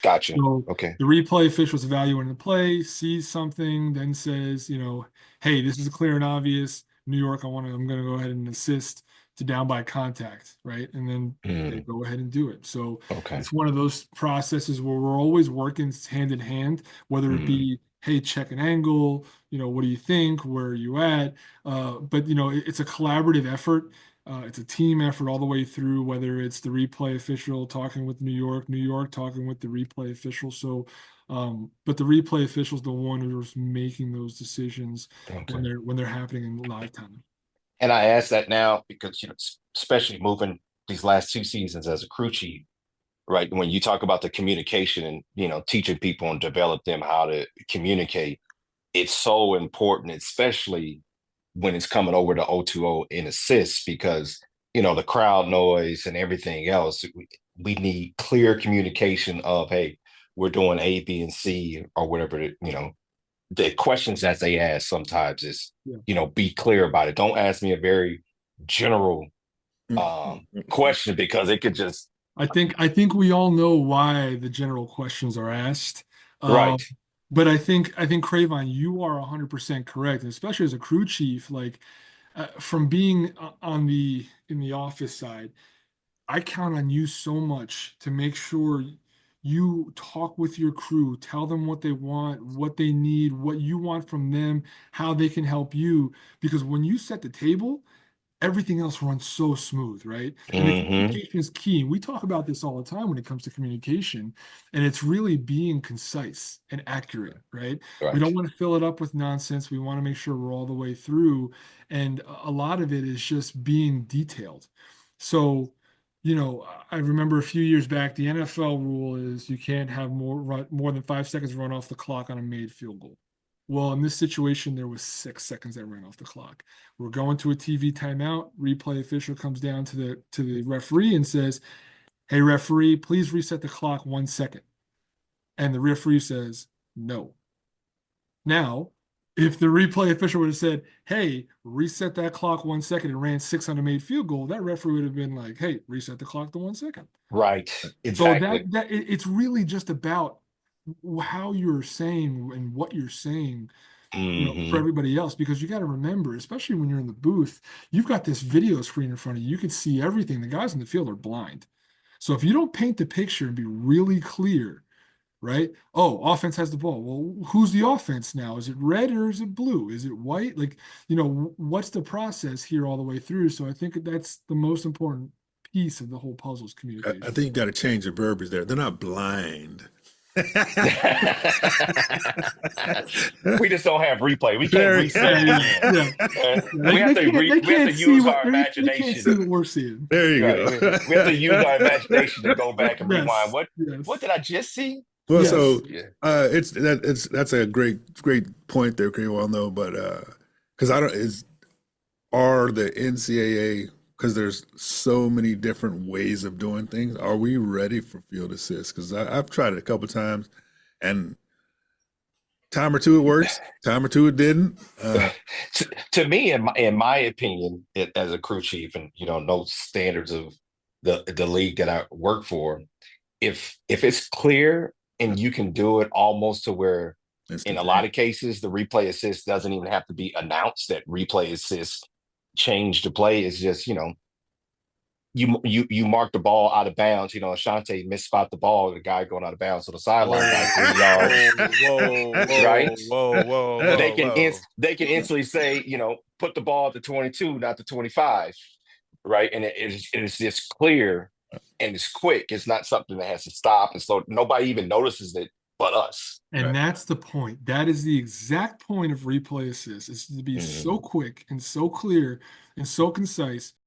Gotcha. So Okay. the replay official's evaluating the play, sees something, then says, hey, this is clear and obvious. New York, I'm going to go ahead and assist to down by contact, right? And then they Mm, go ahead and do it. So okay. it's one of those processes where we're always working hand in hand, whether it Mm, be, hey, check an angle, what do you think? Where are you at? But it's a collaborative effort. It's a team effort all the way through, whether it's the replay official talking with New York, New York talking with the replay official. So, but the replay official is the one who's making those decisions when okay. they're happening in live time. And I ask that now because, especially moving these last two seasons as a crew chief, right? When you talk about the communication and, teaching people and develop them how to communicate, it's so important, especially when it's coming over to O2O in assists, because, the crowd noise and everything else, we need clear communication of, hey, we're doing A, B, and C or whatever, the questions that they ask sometimes is, Yeah. be clear about it. Don't ask me a very general question because it could just I think we all know why the general questions are asked. right. But I think Cravon, you are 100% correct, and especially as a crew chief, like from being on the in the office side, I count on you so much to make sure you talk with your crew, tell them what they want, what they need, what you want from them, how they can help you. Because when you set the table, everything else runs so smooth, right? And the Hmm. communication is key. We talk about this all the time when it comes to communication, and it's really being concise and accurate, right? We Right. don't want to fill it up with nonsense. We want to make sure we're all the way through. And a lot of it is just being detailed. So, I remember a few years back, the NFL rule is you can't have more than 5 seconds run off the clock on a made field goal. Well, in this situation, there was 6 seconds that ran off the clock. We're going to a TV timeout. Replay official comes down to the referee and says, "Hey, referee, please reset the clock 1 second." And the referee says, "No." Now, if the replay official would have said, "Hey, reset that clock 1 second," and ran six on a made field goal, that referee would have been like, "Hey, reset the clock to 1 second." Right. So Exactly. it's really just about how you're saying and what you're saying, for Hmm. everybody else, because you got to remember, especially when you're in the booth, you've got this video screen in front of you. You can see everything. The guys in the field are blind. So if you don't paint the picture and be really clear, right? Oh, offense has the ball. Well, who's the offense now? Is it red or is it blue? Is it white? Like, what's the process here all the way through? So I think that's the most important piece of the whole puzzle is I communication. think you got to change the verbiage there. They're not blind. We just don't have replay. We can't There you reset Yeah, it yeah, again. yeah. Yeah, We have to they we have can't to see use what our they can't see imagination. what we're seeing. there you Right. go. We have to use our imagination to go back and rewind. Yes, What did yes, I just see? Well, yes. so Yeah. that's a great point there, pretty well know, but because I don't is are the NCAA, because there's so many different ways of doing things. Are we ready for field assist? Because I've tried it a couple times, and time or two it works, time or two it didn't. To me, in my opinion, as a crew chief, and no standards of the league that I work for, if it's clear and you can do it almost to where, in a lot Instantaneous. of cases, the replay assist doesn't even have to be announced that replay assist changed the play. It's just you mark the ball out of bounds. Ashante misspot the ball, the guy going out of bounds to the sideline by Whoa, 3 yards, whoa, whoa, right? whoa, whoa, whoa, They whoa, can whoa. they can instantly say, put the ball at the 22, not the 25, right? And it's just clear and it's quick. It's not something that has to stop and slow. Nobody even notices it but us. And Right. that's the point. That is the exact point of replay assist, is to be so Mhm. quick and so clear and so concise